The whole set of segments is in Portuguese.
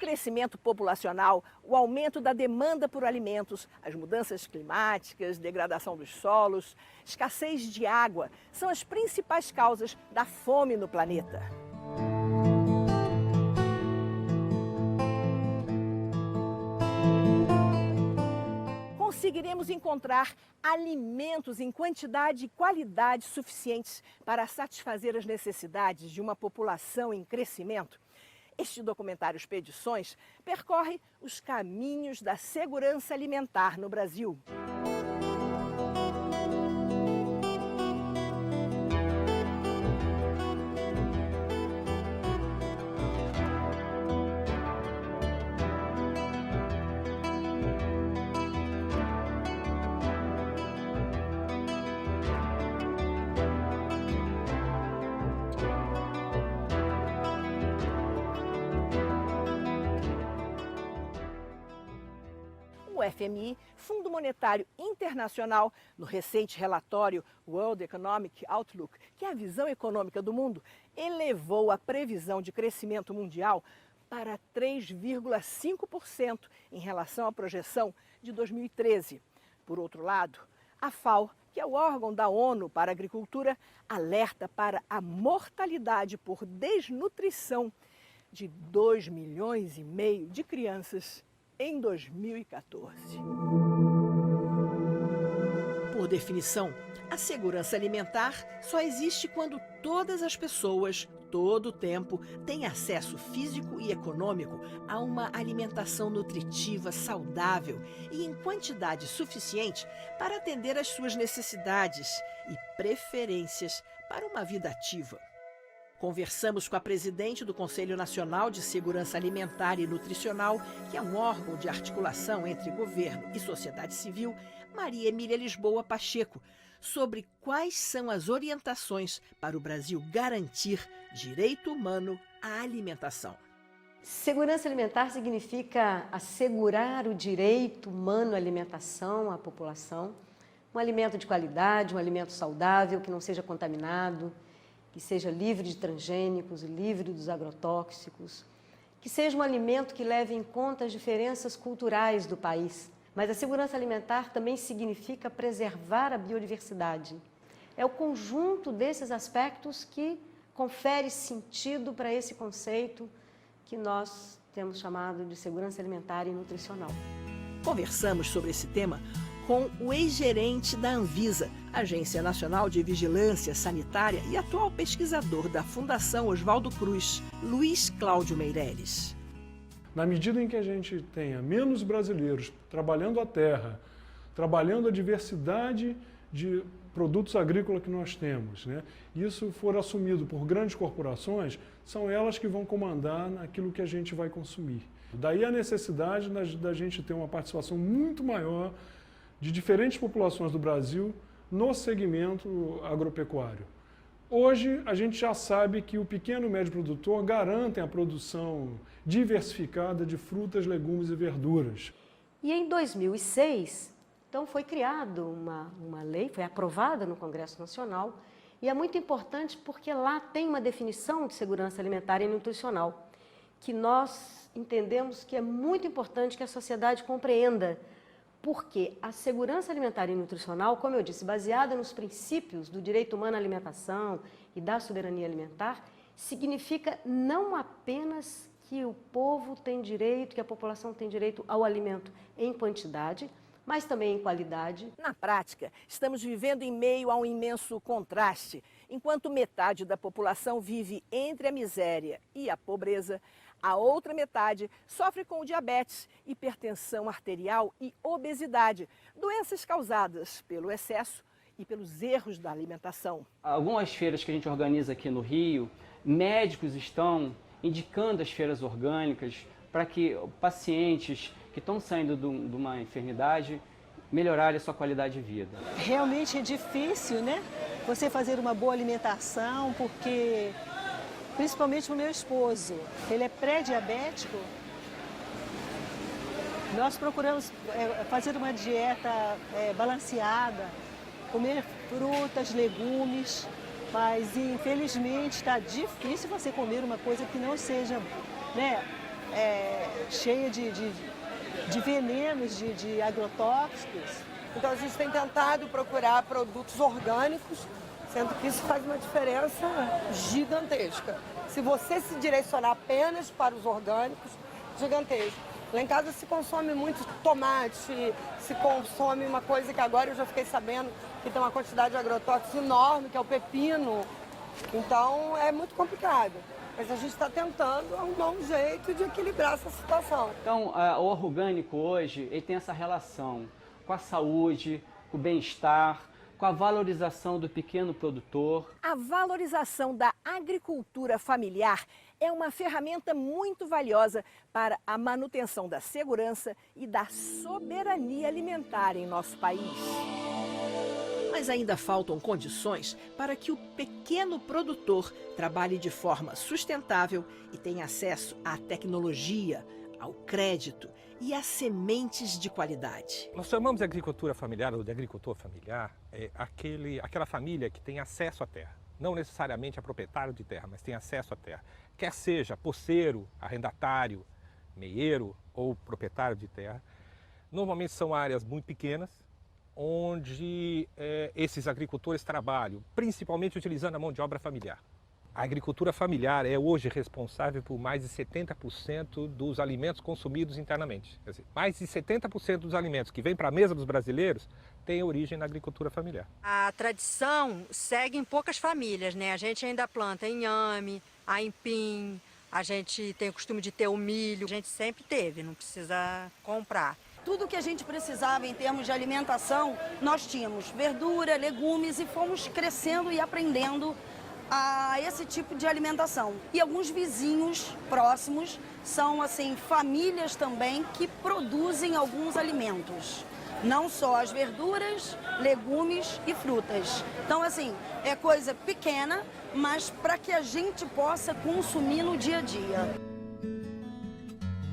crescimento populacional, o aumento da demanda por alimentos, as mudanças climáticas, degradação dos solos, escassez de água são as principais causas da fome no planeta. Conseguiremos encontrar alimentos em quantidade e qualidade suficientes para satisfazer as necessidades de uma população em crescimento? Este documentário Expedições percorre os caminhos da segurança alimentar no Brasil. O FMI, Fundo Monetário Internacional, no recente relatório World Economic Outlook, que é a visão econômica do mundo, elevou a previsão de crescimento mundial para 3,5% em relação à projeção de 2013. Por outro lado, a FAO, que é o órgão da ONU para a Agricultura, alerta para a mortalidade por desnutrição de 2,5 milhões de crianças em 2014. Por definição, a segurança alimentar só existe quando todas as pessoas, todo o tempo, têm acesso físico e econômico a uma alimentação nutritiva, saudável e em quantidade suficiente para atender às suas necessidades e preferências para uma vida ativa. Conversamos com a presidente do Conselho Nacional de Segurança Alimentar e Nutricional, que é um órgão de articulação entre governo e sociedade civil, Maria Emília Lisboa Pacheco, sobre quais são as orientações para o Brasil garantir direito humano à alimentação. Segurança alimentar significa assegurar o direito humano à alimentação à população, um alimento de qualidade, um alimento saudável, que não seja contaminado, que seja livre de transgênicos, livre dos agrotóxicos, que seja um alimento que leve em conta as diferenças culturais do país. Mas a segurança alimentar também significa preservar a biodiversidade. É o conjunto desses aspectos que confere sentido para esse conceito que nós temos chamado de segurança alimentar e nutricional. Conversamos sobre esse tema com o ex-gerente da Anvisa, Agência Nacional de Vigilância Sanitária, e atual pesquisador da Fundação Oswaldo Cruz, Luiz Cláudio Meireles. Na medida em que a gente tenha menos brasileiros trabalhando a terra, trabalhando a diversidade de produtos agrícolas que nós temos, né? Isso for assumido por grandes corporações, são elas que vão comandar naquilo que a gente vai consumir. Daí a necessidade da gente ter uma participação muito maior de diferentes populações do Brasil no segmento agropecuário. Hoje, a gente já sabe que o pequeno e médio produtor garantem a produção diversificada de frutas, legumes e verduras. E em 2006, então, foi criada uma lei, foi aprovada no Congresso Nacional, e é muito importante porque lá tem uma definição de segurança alimentar e nutricional, que nós entendemos que é muito importante que a sociedade compreenda, porque a segurança alimentar e nutricional, como eu disse, baseada nos princípios do direito humano à alimentação e da soberania alimentar, significa não apenas que o povo tem direito, que a população tem direito ao alimento em quantidade, mas também em qualidade. Na prática, estamos vivendo em meio a um imenso contraste. Enquanto metade da população vive entre a miséria e a pobreza, a outra metade sofre com diabetes, hipertensão arterial e obesidade, doenças causadas pelo excesso e pelos erros da alimentação. Algumas feiras que a gente organiza aqui no Rio, médicos estão indicando as feiras orgânicas para que pacientes que estão saindo de uma enfermidade melhorarem a sua qualidade de vida. Realmente é difícil, né? Você fazer uma boa alimentação, porque principalmente o meu esposo, ele é pré-diabético. Nós procuramos fazer uma dieta balanceada, comer frutas, legumes, mas infelizmente está difícil você comer uma coisa que não seja, né, cheia de venenos, de agrotóxicos. Então a gente tem tentado procurar produtos orgânicos, sendo que isso faz uma diferença gigantesca. Se você se direcionar apenas para os orgânicos, gigantesco. Lá em casa se consome muito tomate, se consome uma coisa que agora eu já fiquei sabendo que tem uma quantidade de agrotóxicos enorme, que é o pepino. Então é muito complicado. Mas a gente está tentando arrumar um jeito de equilibrar essa situação. Então, o orgânico hoje ele tem essa relação com a saúde, com o bem-estar, com a valorização do pequeno produtor. A valorização da agricultura familiar é uma ferramenta muito valiosa para a manutenção da segurança e da soberania alimentar em nosso país. Mas ainda faltam condições para que o pequeno produtor trabalhe de forma sustentável e tenha acesso à tecnologia, ao crédito e a sementes de qualidade. Nós chamamos de agricultura familiar ou de agricultor familiar aquela família que tem acesso à terra. Não necessariamente é proprietário de terra, mas tem acesso à terra. Quer seja poceiro, arrendatário, meieiro ou proprietário de terra. Normalmente são áreas muito pequenas, onde esses agricultores trabalham, principalmente utilizando a mão de obra familiar. A agricultura familiar é hoje responsável por mais de 70% dos alimentos consumidos internamente. Quer dizer, mais de 70% dos alimentos que vêm para a mesa dos brasileiros têm origem na agricultura familiar. A tradição segue em poucas famílias, né? A gente ainda planta inhame, aipim, a gente tem o costume de ter o milho. A gente sempre teve, não precisa comprar. Tudo que a gente precisava em termos de alimentação, nós tínhamos verdura, legumes e fomos crescendo e aprendendo a esse tipo de alimentação. E alguns vizinhos próximos são, assim, famílias também que produzem alguns alimentos. Não só as verduras, legumes e frutas. Então, assim, é coisa pequena, mas para que a gente possa consumir no dia a dia.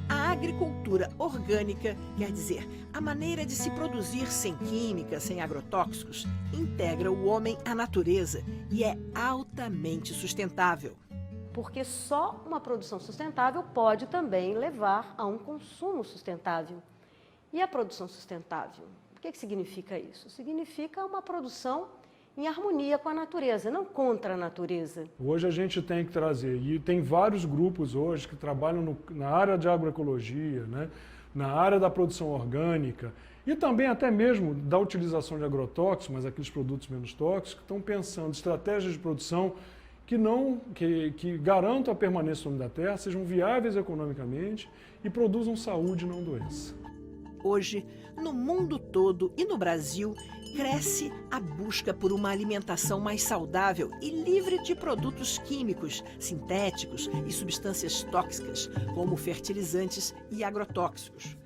A agricultura orgânica, quer dizer, a maneira de se produzir sem químicas, sem agrotóxicos, integra o homem à natureza e é altamente sustentável. Porque só uma produção sustentável pode também levar a um consumo sustentável. E a produção sustentável? O que significa isso? Significa uma produção em harmonia com a natureza, não contra a natureza. Hoje a gente tem que trazer, e tem vários grupos hoje que trabalham na área de agroecologia, né, na área da produção orgânica e também até mesmo da utilização de agrotóxicos, mas aqueles produtos menos tóxicos, que estão pensando estratégias de produção que garantam a permanência do homem da terra, sejam viáveis economicamente e produzam saúde e não doença. Hoje, no mundo todo e no Brasil, cresce a busca por uma alimentação mais saudável e livre de produtos químicos, sintéticos e substâncias tóxicas, como fertilizantes e agrotóxicos.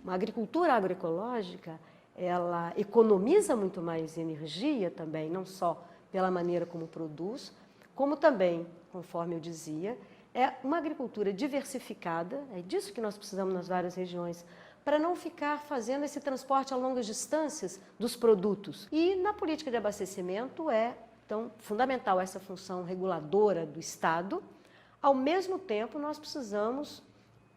Uma agricultura agroecológica, ela economiza muito mais energia também, não só pela maneira como produz, como também, conforme eu dizia, é uma agricultura diversificada, é disso que nós precisamos nas várias regiões, para não ficar fazendo esse transporte a longas distâncias dos produtos. E na política de abastecimento é, então, fundamental essa função reguladora do Estado. Ao mesmo tempo, nós precisamos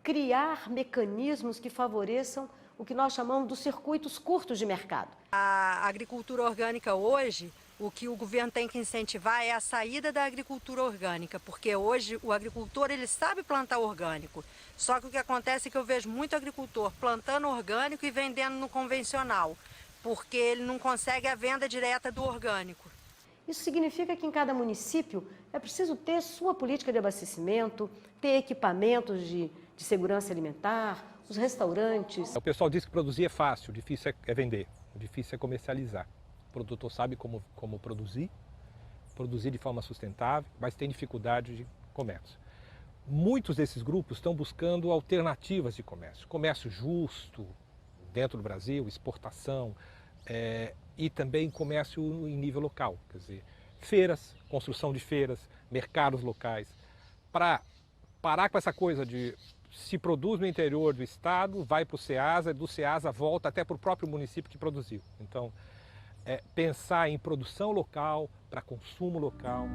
criar mecanismos que favoreçam o que nós chamamos dos circuitos curtos de mercado. A agricultura orgânica hoje, o que o governo tem que incentivar é a saída da agricultura orgânica, porque hoje o agricultor ele sabe plantar orgânico, só que o que acontece é que eu vejo muito agricultor plantando orgânico e vendendo no convencional, porque ele não consegue a venda direta do orgânico. Isso significa que em cada município é preciso ter sua política de abastecimento, ter equipamentos de segurança alimentar, os restaurantes. O pessoal diz que produzir é fácil, o difícil é vender, o difícil é comercializar. O produtor sabe como produzir de forma sustentável, mas tem dificuldade de comércio. Muitos desses grupos estão buscando alternativas de comércio. Comércio justo dentro do Brasil, exportação e também comércio em nível local. Quer dizer, feiras, construção de feiras, mercados locais. Para parar com essa coisa de se produz no interior do estado, vai para o Ceasa, do Ceasa volta até para o próprio município que produziu. Então, pensar em produção local, para consumo local.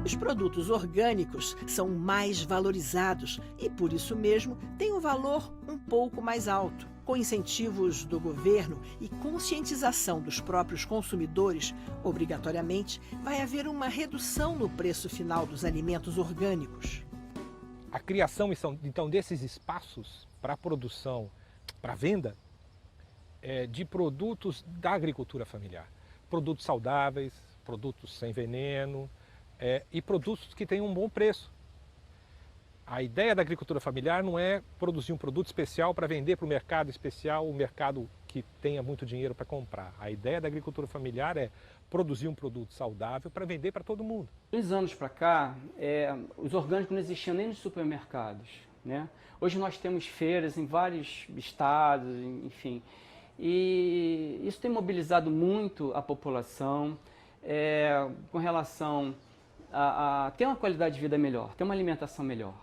Os produtos orgânicos são mais valorizados e, por isso mesmo, têm um valor um pouco mais alto. Com incentivos do governo e conscientização dos próprios consumidores, obrigatoriamente vai haver uma redução no preço final dos alimentos orgânicos. A criação, então, desses espaços para produção, para venda de produtos da agricultura familiar. Produtos saudáveis, produtos sem veneno e produtos que têm um bom preço. A ideia da agricultura familiar não é produzir um produto especial para vender para o mercado especial, o mercado que tenha muito dinheiro para comprar. A ideia da agricultura familiar é produzir um produto saudável para vender para todo mundo. Uns anos para cá, os orgânicos não existiam nem nos supermercados, né? Hoje nós temos feiras em vários estados, enfim. E isso tem mobilizado muito a população com relação a ter uma qualidade de vida melhor, ter uma alimentação melhor,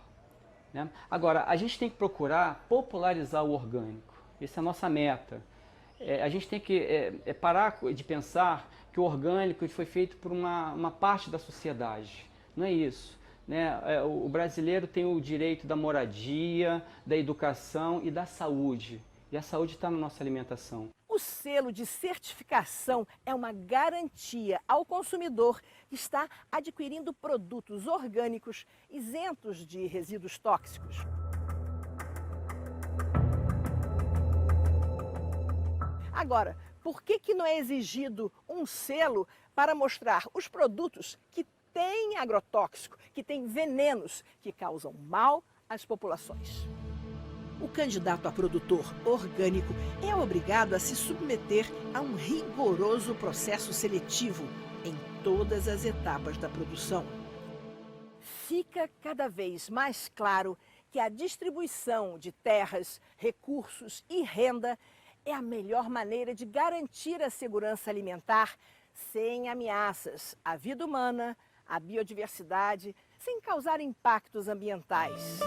né? Agora, a gente tem que procurar popularizar o orgânico. Essa é a nossa meta. A gente tem que parar de pensar que o orgânico foi feito por uma parte da sociedade. Não é isso, né? O brasileiro tem o direito da moradia, da educação e da saúde. E a saúde está na nossa alimentação. O selo de certificação é uma garantia ao consumidor que está adquirindo produtos orgânicos isentos de resíduos tóxicos. Agora, por que não é exigido um selo para mostrar os produtos que têm agrotóxico, que têm venenos que causam mal às populações? O candidato a produtor orgânico é obrigado a se submeter a um rigoroso processo seletivo em todas as etapas da produção. Fica cada vez mais claro que a distribuição de terras, recursos e renda é a melhor maneira de garantir a segurança alimentar sem ameaças à vida humana, à biodiversidade, sem causar impactos ambientais.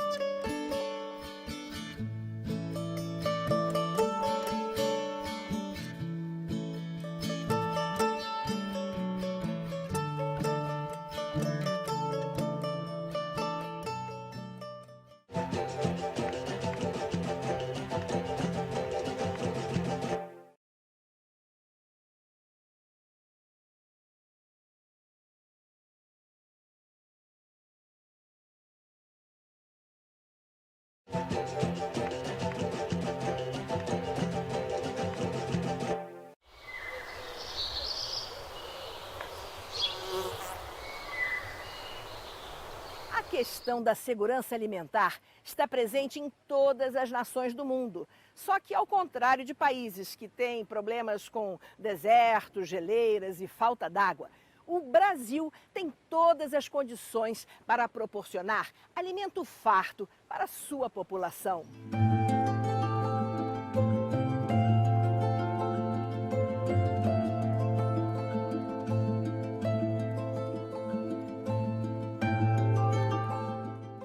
A questão da segurança alimentar está presente em todas as nações do mundo. Só que, ao contrário de países que têm problemas com desertos, geleiras e falta d'água, o Brasil tem todas as condições para proporcionar alimento farto para a sua população.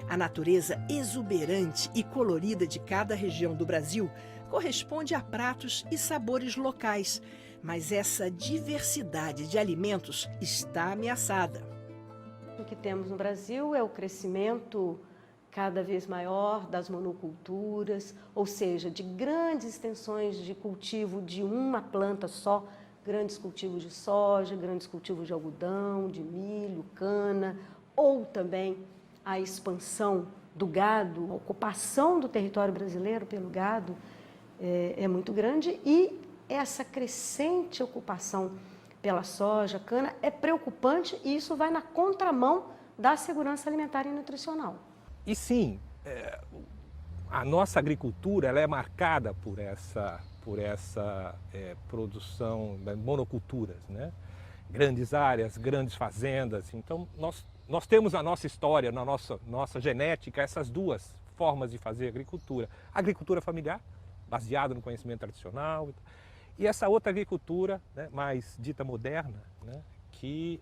A natureza exuberante e colorida de cada região do Brasil corresponde a pratos e sabores locais, mas essa diversidade de alimentos está ameaçada. O que temos no Brasil é o crescimento cada vez maior das monoculturas, ou seja, de grandes extensões de cultivo de uma planta só, grandes cultivos de soja, grandes cultivos de algodão, de milho, cana, ou também a expansão do gado, a ocupação do território brasileiro pelo gado é muito grande e essa crescente ocupação pela soja, cana é preocupante e isso vai na contramão da segurança alimentar e nutricional. E sim, a nossa agricultura ela é marcada por essa produção de monoculturas, né? Grandes áreas, grandes fazendas. Então, nós temos na nossa história, na nossa genética, essas duas formas de fazer agricultura. A agricultura familiar, baseada no conhecimento tradicional, e essa outra agricultura, né, mais dita moderna, né, que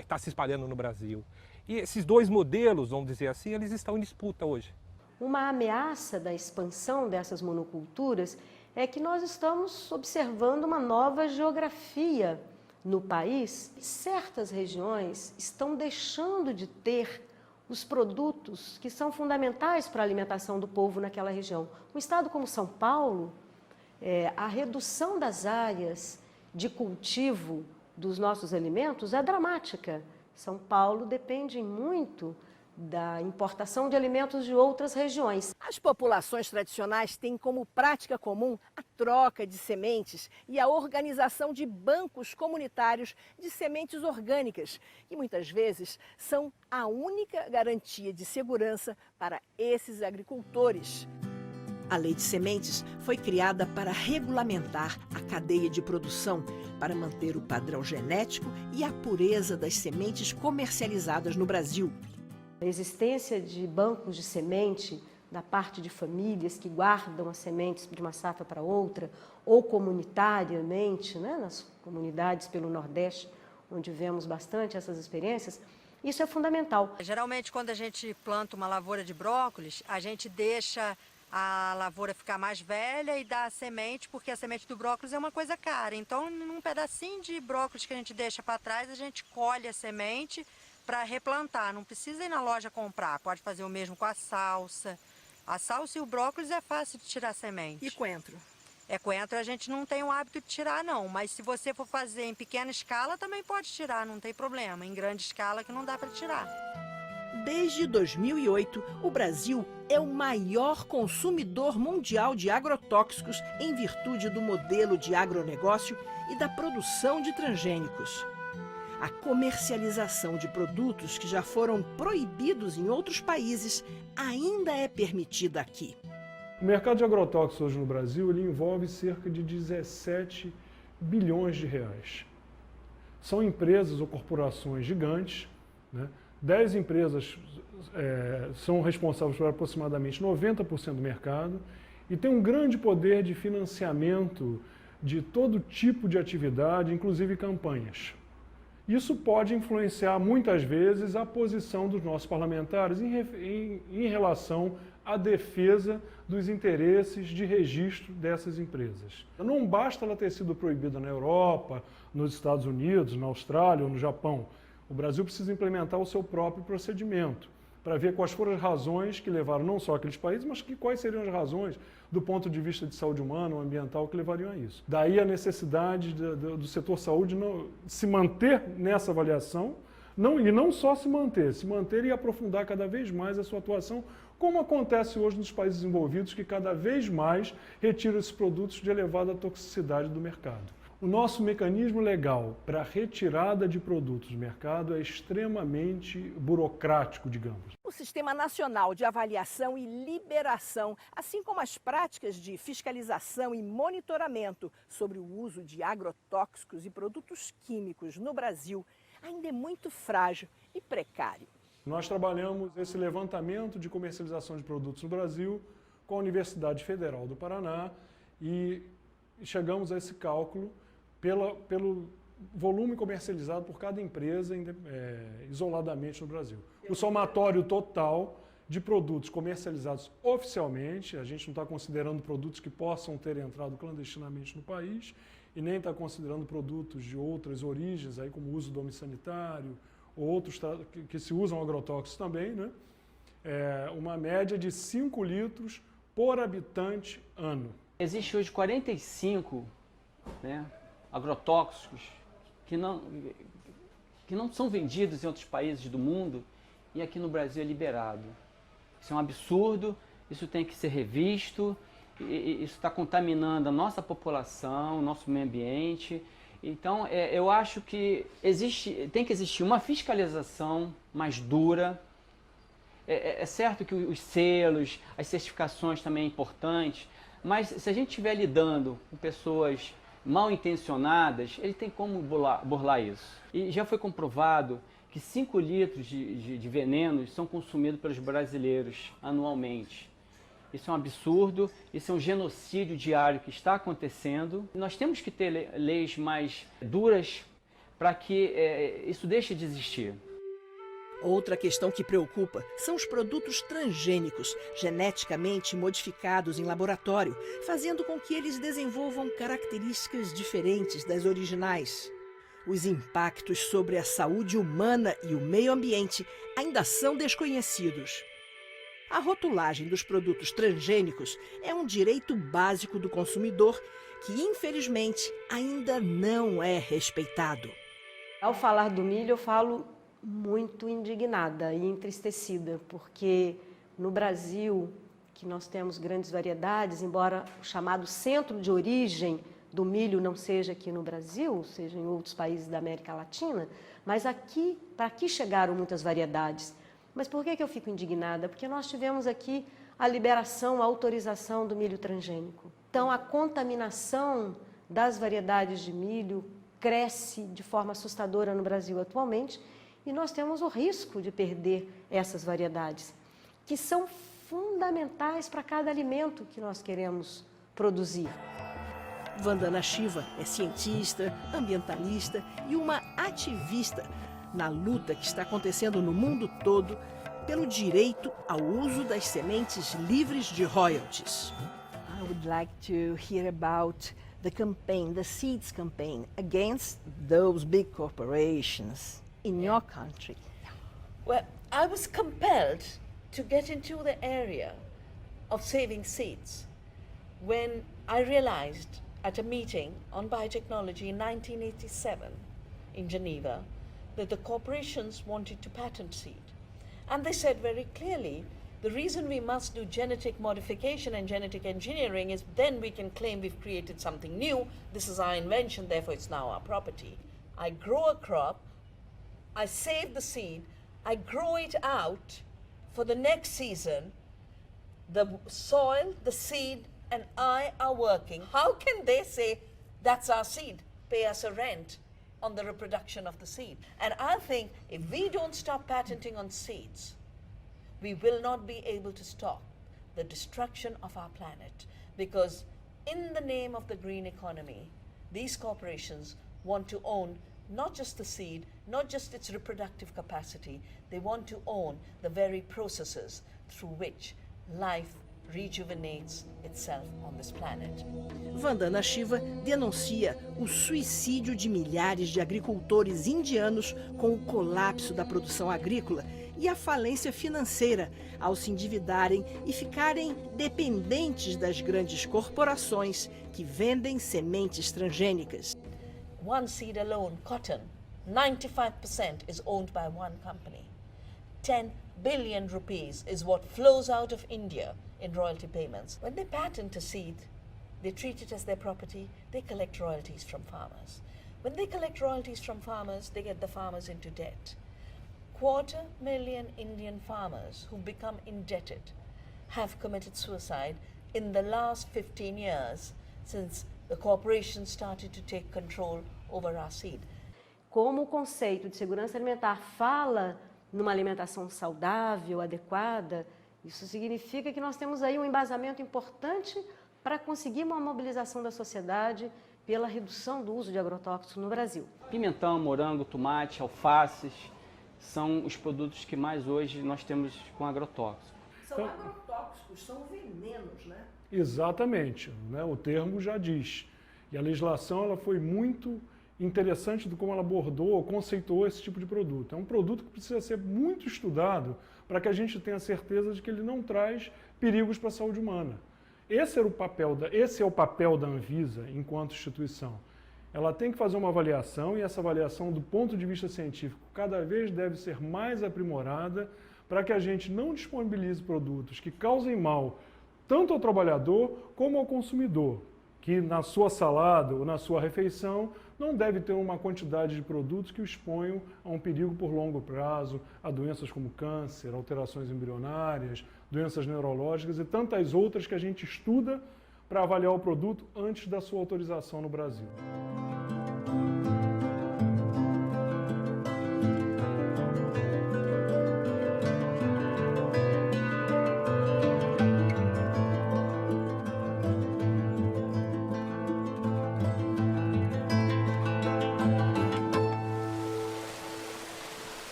está se espalhando no Brasil. E esses dois modelos, vamos dizer assim, eles estão em disputa hoje. Uma ameaça da expansão dessas monoculturas é que nós estamos observando uma nova geografia no país, certas regiões estão deixando de ter os produtos que são fundamentais para a alimentação do povo naquela região. Um estado como São Paulo, a redução das áreas de cultivo dos nossos alimentos é dramática. São Paulo depende muito da importação de alimentos de outras regiões. As populações tradicionais têm como prática comum a troca de sementes e a organização de bancos comunitários de sementes orgânicas, que muitas vezes são a única garantia de segurança para esses agricultores. A Lei de Sementes foi criada para regulamentar a cadeia de produção, para manter o padrão genético e a pureza das sementes comercializadas no Brasil. A existência de bancos de semente da parte de famílias que guardam as sementes de uma safra para outra, ou comunitariamente, né, nas comunidades pelo Nordeste, onde vemos bastante essas experiências, isso é fundamental. Geralmente, quando a gente planta uma lavoura de brócolis, a gente deixa a lavoura ficar mais velha e dá a semente, porque a semente do brócolis é uma coisa cara. Então, num pedacinho de brócolis que a gente deixa para trás, a gente colhe a semente para replantar. Não precisa ir na loja comprar, pode fazer o mesmo com a salsa. A salsa e o brócolis é fácil de tirar semente. E coentro? Coentro a gente não tem o hábito de tirar, não. Mas se você for fazer em pequena escala, também pode tirar, não tem problema. Em grande escala que não dá para tirar. Desde 2008, o Brasil é o maior consumidor mundial de agrotóxicos em virtude do modelo de agronegócio e da produção de transgênicos. A comercialização de produtos que já foram proibidos em outros países ainda é permitida aqui. O mercado de agrotóxicos hoje no Brasil ele envolve cerca de 17 bilhões de reais. São empresas ou corporações gigantes, né? 10 empresas são responsáveis por aproximadamente 90% do mercado e tem um grande poder de financiamento de todo tipo de atividade, inclusive campanhas. Isso pode influenciar muitas vezes a posição dos nossos parlamentares em relação à defesa dos interesses de registro dessas empresas. Não basta ela ter sido proibida na Europa, nos Estados Unidos, na Austrália ou no Japão. O Brasil precisa implementar o seu próprio procedimento para ver quais foram as razões que levaram não só aqueles países, mas quais seriam as razões do ponto de vista de saúde humana ou ambiental que levariam a isso. Daí a necessidade do setor saúde se manter nessa avaliação, e não só se manter e aprofundar cada vez mais a sua atuação, como acontece hoje nos países desenvolvidos, que cada vez mais retiram esses produtos de elevada toxicidade do mercado. O nosso mecanismo legal para retirada de produtos do mercado é extremamente burocrático, digamos. O Sistema Nacional de Avaliação e Liberação, assim como as práticas de fiscalização e monitoramento sobre o uso de agrotóxicos e produtos químicos no Brasil, ainda é muito frágil e precário. Nós trabalhamos esse levantamento de comercialização de produtos no Brasil com a Universidade Federal do Paraná e chegamos a esse cálculo pelo volume comercializado por cada empresa isoladamente no Brasil. O somatório total de produtos comercializados oficialmente, a gente não está considerando produtos que possam ter entrado clandestinamente no país e nem está considerando produtos de outras origens, aí, como o uso do homem sanitário, ou outros que se usam agrotóxicos também, né? Uma média de 5 litros por habitante ano. Existe hoje 45 agrotóxicos que não são vendidos em outros países do mundo e aqui no Brasil é liberado. Isso é um absurdo, isso tem que ser revisto, isso está contaminando a nossa população, o nosso meio ambiente. Então, eu acho que tem que existir uma fiscalização mais dura. É certo que os selos, as certificações também é importante, mas se a gente estiver lidando com pessoas mal intencionadas, ele tem como burlar isso. E já foi comprovado que 5 litros de venenos são consumidos pelos brasileiros anualmente. Isso é um absurdo, isso é um genocídio diário que está acontecendo. Nós temos que ter leis mais duras para que isso deixe de existir. Outra questão que preocupa são os produtos transgênicos, geneticamente modificados em laboratório, fazendo com que eles desenvolvam características diferentes das originais. Os impactos sobre a saúde humana e o meio ambiente ainda são desconhecidos. A rotulagem dos produtos transgênicos é um direito básico do consumidor que, infelizmente, ainda não é respeitado. Ao falar do milho, eu falo muito indignada e entristecida, porque no Brasil, que nós temos grandes variedades, embora o chamado centro de origem do milho não seja aqui no Brasil, seja em outros países da América Latina, mas aqui, para aqui chegaram muitas variedades. Mas por que eu fico indignada? Porque nós tivemos aqui a liberação, a autorização do milho transgênico. Então, a contaminação das variedades de milho cresce de forma assustadora no Brasil atualmente e nós temos o risco de perder essas variedades, que são fundamentais para cada alimento que nós queremos produzir. Vandana Shiva é cientista, ambientalista e uma ativista na luta que está acontecendo no mundo todo pelo direito ao uso das sementes livres de royalties. I would like to hear about the campaign, the seeds campaign against those big corporations in your country. Well, I was compelled to get into the area of saving seeds when I realized at a meeting on biotechnology in 1987 in Geneva that the corporations wanted to patent seed. And they said very clearly, the reason we must do genetic modification and genetic engineering is then we can claim we've created something new. This is our invention, therefore it's now our property. I grow a crop, I save the seed, I grow it out for the next season. The soil, the seed, and I are working. How can they say, that's our seed, pay us a rent on the reproduction of the seed? And I think if we don't stop patenting on seeds, we will not be able to stop the destruction of our planet, because in the name of the green economy, these corporations want to own not just the seed, not just its reproductive capacity, they want to own the very processes through which life rejuvenates itself on this planet. Vandana Shiva denuncia o suicídio de milhares de agricultores indianos com o colapso da produção agrícola e a falência financeira ao se endividarem e ficarem dependentes das grandes corporações que vendem sementes transgênicas. One seed alone, cotton, 95% is owned by one company. 10 billion rupees is what flows out of India in royalty payments. When they patent a seed, they treat it as their property, they collect royalties from farmers. When they collect royalties from farmers, they get the farmers into debt. 250,000 Indian farmers who've become indebted have committed suicide in the last 15 years since the corporations started to take control over our seed. Como o conceito de segurança alimentar fala numa alimentação saudável, adequada, isso significa que nós temos aí um embasamento importante para conseguir uma mobilização da sociedade pela redução do uso de agrotóxicos no Brasil. Pimentão, morango, tomate, alfaces são os produtos que mais hoje nós temos com agrotóxico. São agrotóxicos, são venenos, né? Exatamente, né? O termo já diz. E a legislação ela foi muito interessante do como ela abordou, conceituou esse tipo de produto. É um produto que precisa ser muito estudado para que a gente tenha certeza de que ele não traz perigos para a saúde humana. Esse é o papel da Anvisa enquanto instituição. Ela tem que fazer uma avaliação e essa avaliação, do ponto de vista científico, cada vez deve ser mais aprimorada para que a gente não disponibilize produtos que causem mal tanto ao trabalhador como ao consumidor, que na sua salada ou na sua refeição não deve ter uma quantidade de produtos que o exponham a um perigo por longo prazo, a doenças como câncer, alterações embrionárias, doenças neurológicas e tantas outras que a gente estuda para avaliar o produto antes da sua autorização no Brasil.